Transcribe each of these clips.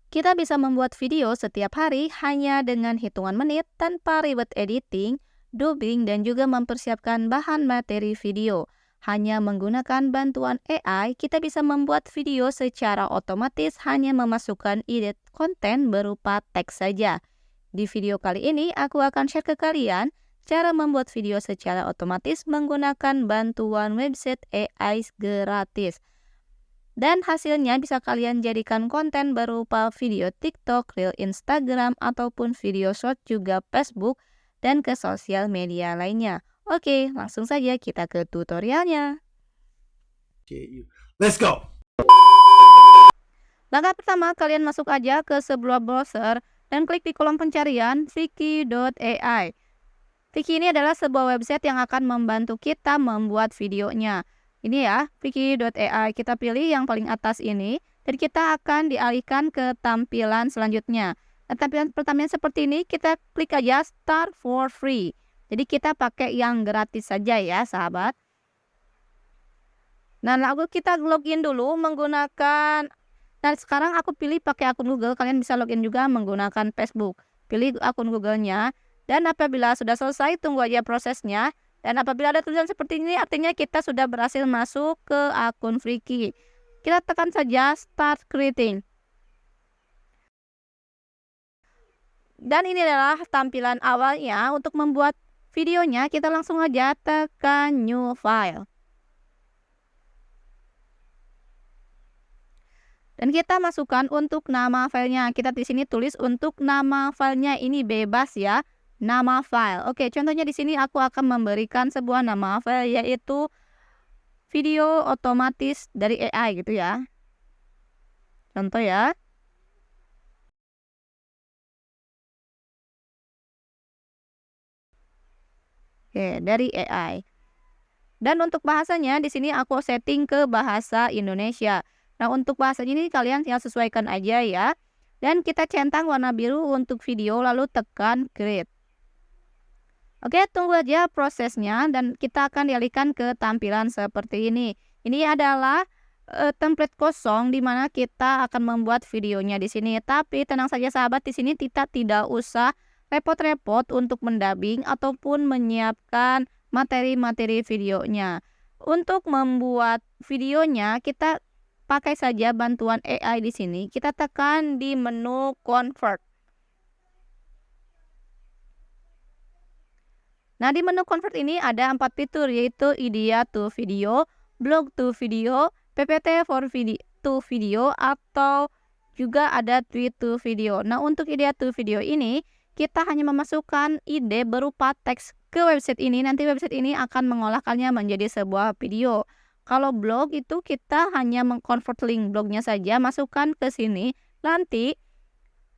Kita bisa membuat video setiap hari hanya dengan hitungan menit tanpa ribet editing, dubbing, dan juga mempersiapkan bahan materi video. Hanya menggunakan bantuan AI, kita bisa membuat video secara otomatis hanya memasukkan ide konten berupa teks saja. Di video kali ini, aku akan share ke kalian cara membuat video secara otomatis menggunakan bantuan website AI gratis. Dan hasilnya bisa kalian jadikan konten berupa video TikTok, Reel Instagram, ataupun video short juga Facebook dan ke sosial media lainnya. Oke, langsung saja kita ke tutorialnya. Let's go! Langkah pertama, kalian masuk aja ke sebuah browser dan klik di kolom pencarian Viki.ai. Viki ini adalah sebuah website yang akan membantu kita membuat videonya. Ini ya, Viki.ai. Kita pilih yang paling atas ini, dan kita akan dialihkan ke tampilan selanjutnya. Nah, tampilan pertamanya seperti ini, kita klik aja Start for Free. Jadi kita pakai yang gratis saja ya, sahabat. Nah, lalu kita login dulu menggunakan. Nah, sekarang aku pilih pakai akun Google. Kalian bisa login juga menggunakan Facebook. Pilih akun Google-nya. Dan apabila sudah selesai, tunggu aja prosesnya. Dan apabila ada tulisan seperti ini, artinya kita sudah berhasil masuk ke akun Viki. Kita tekan saja Start Creating. Dan ini adalah tampilan awalnya. Untuk membuat videonya, kita langsung aja tekan New File. Dan kita masukkan untuk nama filenya. Kita di sini tulis untuk nama filenya ini bebas ya. Nama file. Oke, contohnya di sini aku akan memberikan sebuah nama file yaitu video otomatis dari AI gitu ya. Contoh ya. Oke, dari AI. Dan untuk bahasanya di sini aku setting ke bahasa Indonesia. Nah, untuk bahasanya ini kalian tinggal sesuaikan aja ya. Dan kita centang warna biru untuk video lalu tekan create. Oke, tunggu aja prosesnya dan kita akan dialihkan ke tampilan seperti ini. Ini adalah template kosong di mana kita akan membuat videonya di sini. Tapi tenang saja sahabat, di sini kita tidak usah repot-repot untuk mendubbing ataupun menyiapkan materi-materi videonya. Untuk membuat videonya kita pakai saja bantuan AI di sini. Kita tekan di menu Convert. Nah, di menu Convert ini ada 4 fitur yaitu Idea to Video, Blog to Video, PPT for video to Video, atau juga ada Tweet to Video. Nah, untuk Idea to Video ini kita hanya memasukkan ide berupa teks ke website ini. Nanti website ini akan mengolahkannya menjadi sebuah video. Kalau blog itu kita hanya mengkonvert link blognya saja, masukkan ke sini. Nanti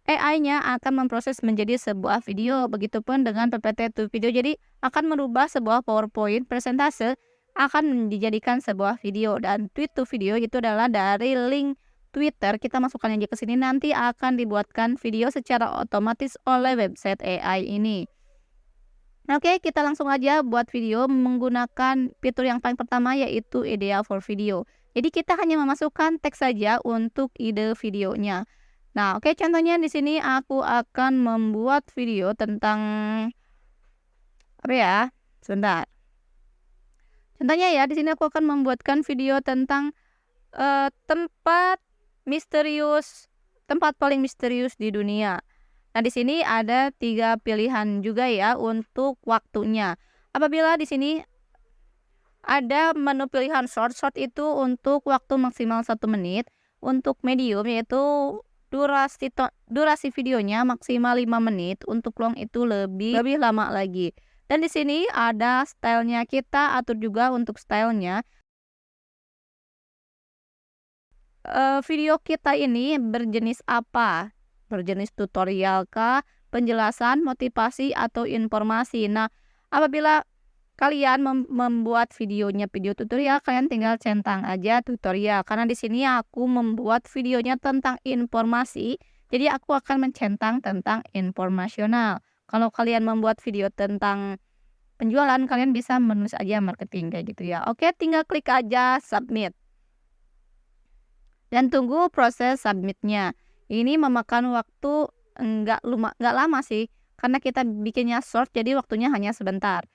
AI-nya akan memproses menjadi sebuah video. Begitupun dengan PPT to Video. Jadi akan merubah sebuah PowerPoint presentase akan dijadikan sebuah video. Dan Tweet to Video itu adalah dari link Twitter. Kita masukkan aja ke sini, nanti akan dibuatkan video secara otomatis oleh website AI ini. Oke, kita langsung aja buat video menggunakan fitur yang paling pertama yaitu Idea for Video. Jadi kita hanya memasukkan teks saja untuk ide videonya. Nah, oke, contohnya di sini aku akan membuat video tentang apa ya? Sebentar. Contohnya ya, di sini aku akan membuatkan video tentang tempat paling misterius di dunia. Nah, di sini ada 3 pilihan juga ya untuk waktunya. Apabila di sini ada menu pilihan short itu untuk waktu maksimal 1 menit, untuk medium yaitu durasi videonya maksimal 5 menit, untuk long itu lebih lama lagi. Dan di sini ada stylenya, kita atur juga untuk stylenya. Video kita ini berjenis apa? Berjenis tutorial kah, penjelasan, motivasi, atau informasi? Nah, apabila kalian membuat videonya video tutorial, kalian tinggal centang aja tutorial. Karena di sini aku membuat videonya tentang informasi, jadi aku akan mencentang tentang informasional. Kalau kalian membuat video tentang penjualan, kalian bisa menulis aja marketing kayak gitu ya. Oke, tinggal klik aja submit. Dan tunggu proses submitnya. Ini memakan waktu nggak lama sih, karena kita bikinnya short jadi waktunya hanya sebentar.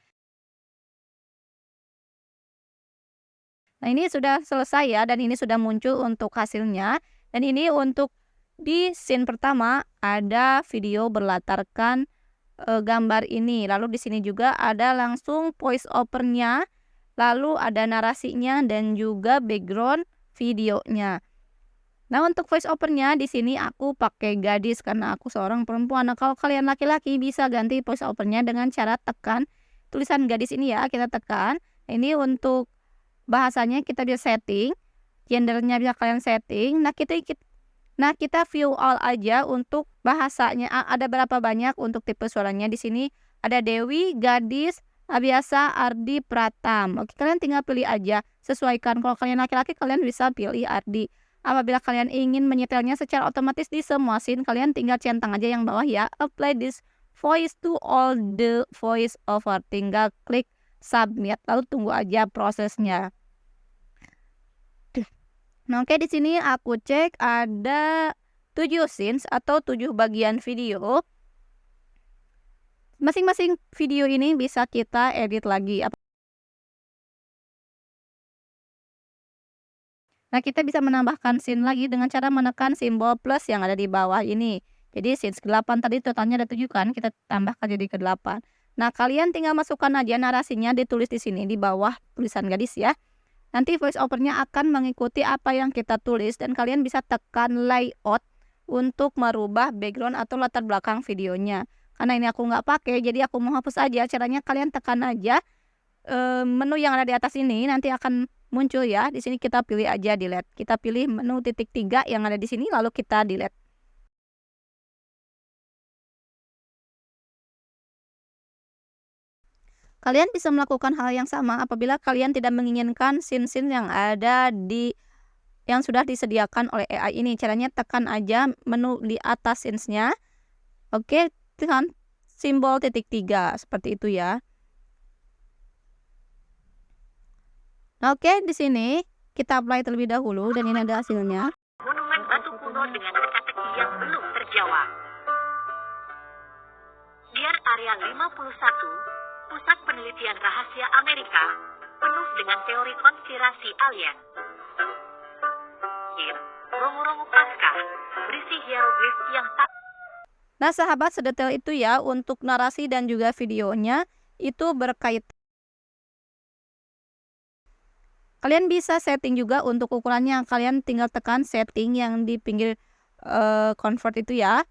Nah, ini sudah selesai ya, dan ini sudah muncul untuk hasilnya. Dan ini untuk di scene pertama ada video berlatarkan gambar ini. Lalu di sini juga ada langsung voice over-nya, lalu ada narasinya dan juga background videonya. Nah, untuk voice over-nya di sini aku pakai gadis karena aku seorang perempuan. Nah, kalau kalian laki-laki bisa ganti voice over-nya dengan cara tekan tulisan gadis ini ya, kita tekan. Ini untuk bahasanya kita bisa setting, gendernya bisa kalian setting. Nah, kita view all aja untuk bahasanya. Ada berapa banyak untuk tipe suaranya di sini? Ada Dewi, gadis, biasa, Ardi, Pratam. Oke, kalian tinggal pilih aja, sesuaikan. Kalau kalian laki-laki kalian bisa pilih Ardi. Apabila kalian ingin menyetelnya secara otomatis di semua scene, kalian tinggal centang aja yang bawah ya. Apply this voice to all the voice over. Tinggal klik submit, lalu tunggu aja prosesnya. Nah, oke, di sini aku cek ada 7 scenes atau 7 bagian video. Masing-masing video ini bisa kita edit lagi. Nah, kita bisa menambahkan scene lagi dengan cara menekan simbol plus yang ada di bawah ini. Jadi scene ke-8 tadi totalnya ada 7 kan, kita tambahkan jadi ke-8. Nah, kalian tinggal masukkan aja narasinya, ditulis di sini di bawah tulisan gadis ya. Nanti voice over-nya akan mengikuti apa yang kita tulis dan kalian bisa tekan layout untuk merubah background atau latar belakang videonya. Karena ini aku nggak pakai, jadi aku mau hapus aja. Caranya kalian tekan aja menu yang ada di atas ini, nanti akan muncul ya. Di sini kita pilih aja delete. Kita pilih menu titik 3 yang ada di sini, lalu kita delete. Kalian bisa melakukan hal yang sama apabila kalian tidak menginginkan scene-scene yang sudah disediakan oleh AI ini. Caranya tekan aja menu di atas scenes-nya. Oke, tekan simbol titik 3 seperti itu ya. Nah, oke, di sini kita apply terlebih dahulu dan ini ada hasilnya. Monumen batu kuno dengan teka-teki yang belum terjawab. Diar Area 51, Pusat Penelitian Rahasia Amerika, penuh dengan teori konspirasi alien. Romu-romu Pasca, berisi hieroglif yang tak. Nah, sahabat, sedetail itu ya untuk narasi dan juga videonya itu berkaitan. Kalian bisa setting juga untuk ukurannya. Kalian tinggal tekan setting yang di pinggir convert itu ya.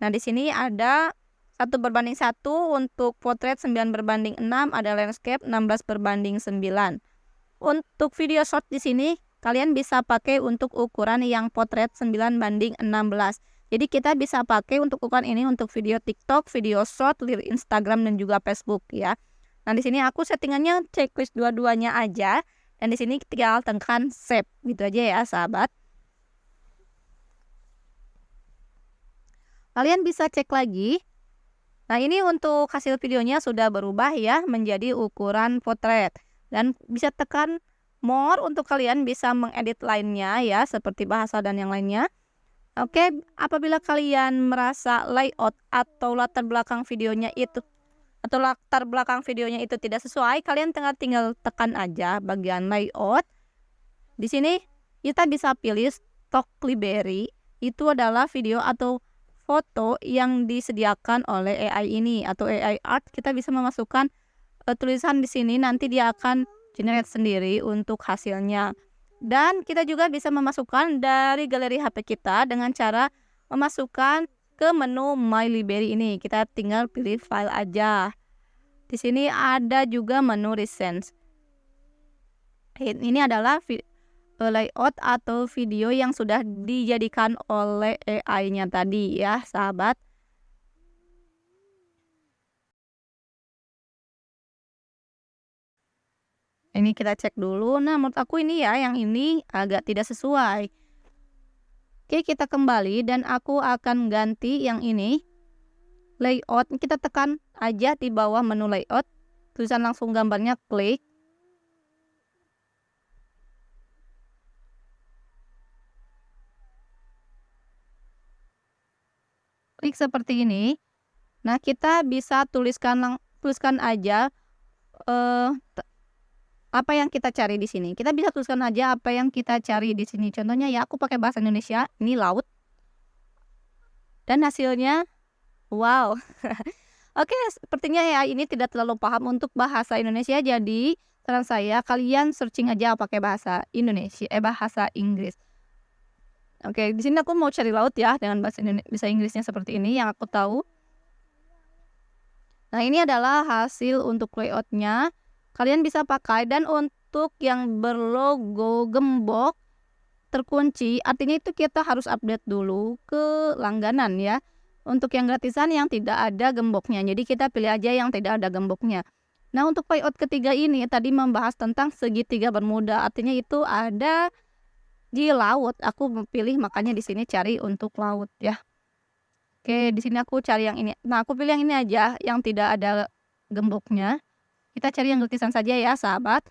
Nah, di sini ada 1:1 untuk portrait, 9:6, ada landscape 16:9. Untuk video short di sini kalian bisa pakai untuk ukuran yang portrait 9:16. Jadi kita bisa pakai untuk ukuran ini untuk video TikTok, video short, live Instagram dan juga Facebook ya. Nah, di sini aku settingannya checklist dua-duanya aja. Dan di sini tinggal tekan save, gitu aja ya sahabat. Kalian bisa cek lagi. Nah, ini untuk hasil videonya sudah berubah ya menjadi ukuran portrait. Dan bisa tekan more untuk kalian bisa mengedit lainnya ya, seperti bahasa dan yang lainnya. Oke, apabila kalian merasa layout atau latar belakang videonya itu tidak sesuai, kalian tinggal tekan aja bagian layout. Di sini kita bisa pilih stock library. Itu adalah video atau foto yang disediakan oleh AI ini atau AI art. Kita bisa memasukkan tulisan di sini, nanti dia akan generate sendiri untuk hasilnya. Dan kita juga bisa memasukkan dari galeri HP kita dengan cara memasukkan ke menu My Library ini. Kita tinggal pilih file aja. Di sini ada juga menu recent. Ini adalah layout atau video yang sudah dijadikan oleh AI-nya tadi ya, sahabat. Ini kita cek dulu. Nah, menurut aku ini ya, yang ini agak tidak sesuai. Oke, kita kembali dan aku akan ganti yang ini. Layout, kita tekan aja di bawah menu layout, tulisan langsung gambarnya klik. klik seperti ini. Nah, kita bisa tuliskan aja apa yang kita cari di sini. Kita bisa tuliskan aja apa yang kita cari di sini. Contohnya ya, aku pakai bahasa Indonesia, ini laut. Dan hasilnya, wow. Oke, sepertinya ya ini tidak terlalu paham untuk bahasa Indonesia. Jadi, saran saya kalian searching aja pakai bahasa bahasa Inggris. Oke, di sini aku mau cari laut ya dengan bahasa Inggrisnya seperti ini yang aku tahu. Nah, ini adalah hasil untuk layoutnya. Kalian bisa pakai, dan untuk yang berlogo gembok terkunci, artinya itu kita harus update dulu ke langganan ya. Untuk yang gratisan yang tidak ada gemboknya, jadi kita pilih aja yang tidak ada gemboknya. Nah, untuk layout ketiga ini tadi membahas tentang segitiga bermuda, artinya itu ada di laut. Aku pilih, makanya di sini cari untuk laut ya. Oke, di sini aku cari yang ini. Nah, aku pilih yang ini aja, yang tidak ada gemboknya. Kita cari yang gratisan saja ya, sahabat.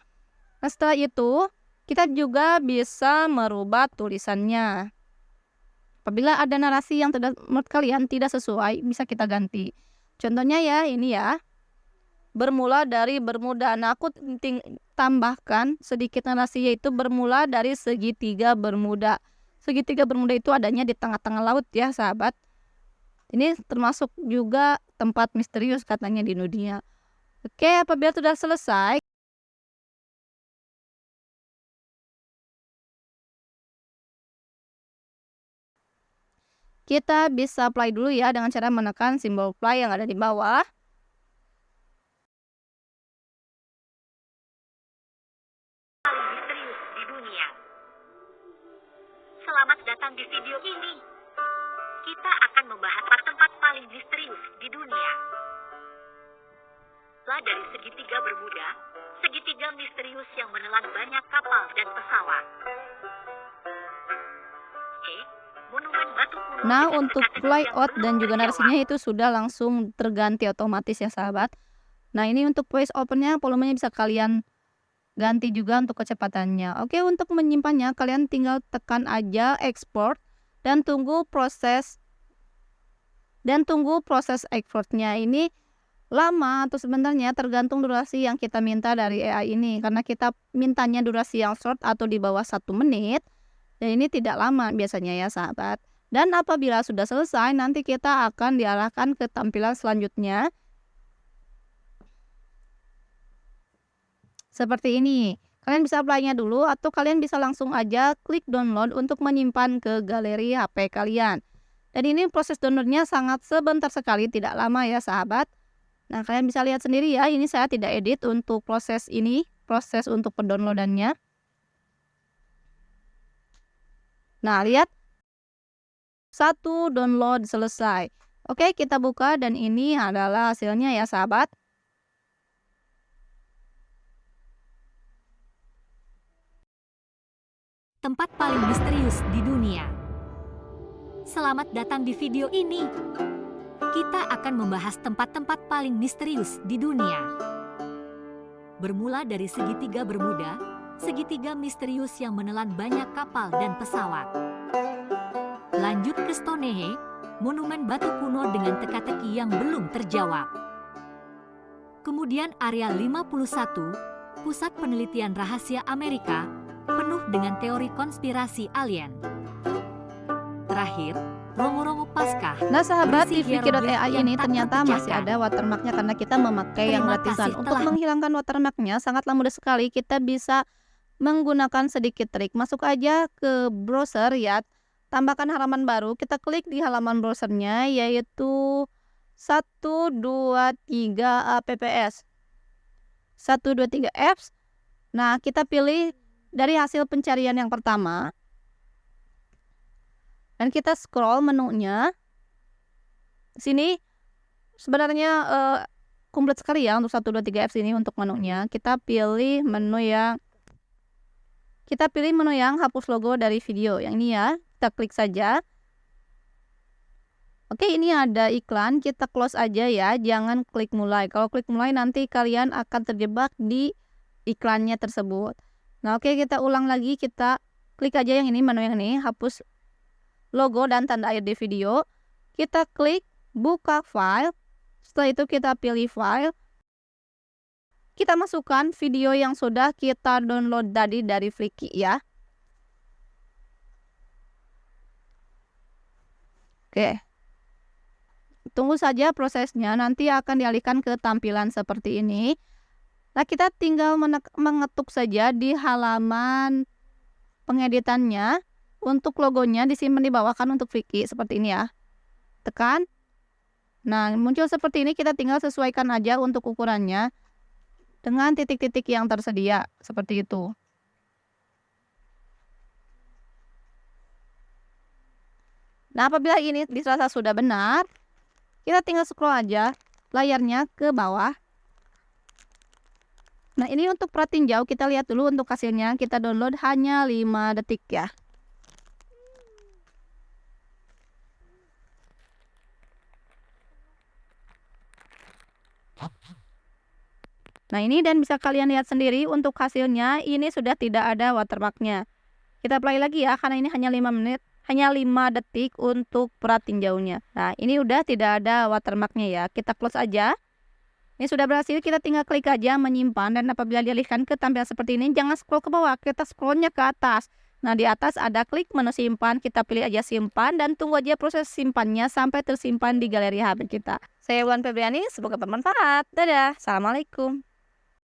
Nah, setelah itu, kita juga bisa merubah tulisannya. Apabila ada narasi yang menurut kalian tidak sesuai, bisa kita ganti. Contohnya ya, ini ya. Bermula dari bermuda. Nah, aku tambahkan sedikit narasi, yaitu bermula dari segitiga bermuda. Segitiga bermuda itu adanya di tengah-tengah laut ya, sahabat. Ini termasuk juga tempat misterius katanya di dunia. Oke, apabila sudah selesai, kita bisa play dulu ya dengan cara menekan simbol play yang ada di bawah. Paling misterius di dunia. Selamat datang di video ini. Kita akan membahas tempat paling misterius di dunia. Dari segitiga bermuda, segitiga misterius yang menelan banyak kapal dan pesawat. Monumen batu kuno. Nah, untuk layout dan juga narasinya itu sudah langsung terganti otomatis ya, sahabat. Nah, ini untuk voice opennya, volumenya bisa kalian ganti juga untuk kecepatannya. Oke, untuk menyimpannya kalian tinggal tekan aja export dan tunggu proses exportnya. Ini lama atau sebenarnya tergantung durasi yang kita minta dari AI ini. Karena kita mintanya durasi yang short atau di bawah 1 menit, dan ini tidak lama biasanya ya, sahabat. Dan apabila sudah selesai, nanti kita akan diarahkan ke tampilan selanjutnya. Seperti ini. Kalian bisa apply-nya dulu, atau kalian bisa langsung aja klik download untuk menyimpan ke galeri HP kalian. Dan ini proses downloadnya sangat sebentar sekali, tidak lama ya, sahabat. Nah, kalian bisa lihat sendiri ya, ini saya tidak edit untuk proses untuk pendownloadannya. Nah, lihat. 1 download selesai. Oke, kita buka dan ini adalah hasilnya ya, sahabat. Tempat paling misterius di dunia. Selamat datang di video ini. Kita akan membahas tempat-tempat paling misterius di dunia. Bermula dari segitiga bermuda, segitiga misterius yang menelan banyak kapal dan pesawat. Lanjut ke Stonehenge, monumen batu kuno dengan teka-teki yang belum terjawab. Kemudian Area 51, pusat penelitian rahasia Amerika, penuh dengan teori konspirasi alien. Terakhir, Rongo-Rongo Paskah. Nah, sahabat, di berisi Wiki.ai hieroglif ini yang tak ternyata masih terpecahkan. ada watermarknya karena kita memakai yang Terima gratisan. kasih Untuk telah- menghilangkan watermarknya sangatlah mudah sekali. Kita bisa menggunakan sedikit trik. Masuk aja ke browser ya, tambahkan halaman baru. Kita klik di halaman browsernya, yaitu 123 apps. 123 apps. Nah, kita pilih dari hasil pencarian yang pertama. Dan kita scroll menunya. Sini sebenarnya komplit sekali ya untuk 123 apps ini untuk menunya. Kita pilih menu yang hapus logo dari video. Yang ini ya, kita klik saja. Oke, ini ada iklan, kita close aja ya, jangan klik mulai. Kalau klik mulai nanti kalian akan terjebak di iklannya tersebut. Nah, oke, kita ulang lagi, kita klik aja yang ini, menu yang ini, hapus logo dan tanda air di video. kita klik buka file. Setelah itu kita pilih file. Kita masukkan video yang sudah kita download tadi dari Flickr ya. Oke. Tunggu saja prosesnya, nanti akan dialihkan ke tampilan seperti ini. Nah, kita tinggal mengetuk saja di halaman pengeditannya. Untuk logonya disimpan di bawah kan untuk Flickr seperti ini ya. Tekan. Nah, muncul seperti ini, kita tinggal sesuaikan aja untuk ukurannya dengan titik-titik yang tersedia, seperti itu. Nah, apabila ini dirasa sudah benar, kita tinggal scroll aja layarnya ke bawah. Nah, ini untuk perhatiin jauh, kita lihat dulu untuk hasilnya. Kita download hanya 5 detik ya. Nah, ini dan bisa kalian lihat sendiri untuk hasilnya, ini sudah tidak ada watermarknya. Kita play lagi ya, karena ini hanya 5 menit, hanya 5 detik untuk perhatiin jauhnya. Nah, ini udah tidak ada watermarknya ya. Kita close aja. Ini sudah berhasil, kita tinggal klik aja menyimpan, dan apabila dialihkan ke tampilan seperti ini, jangan scroll ke bawah, kita scrollnya ke atas. Nah, di atas ada klik menu simpan, kita pilih aja simpan, dan tunggu aja proses simpannya sampai tersimpan di galeri HP kita. Saya Wulan Febriani, semoga bermanfaat. Dadah, Assalamualaikum.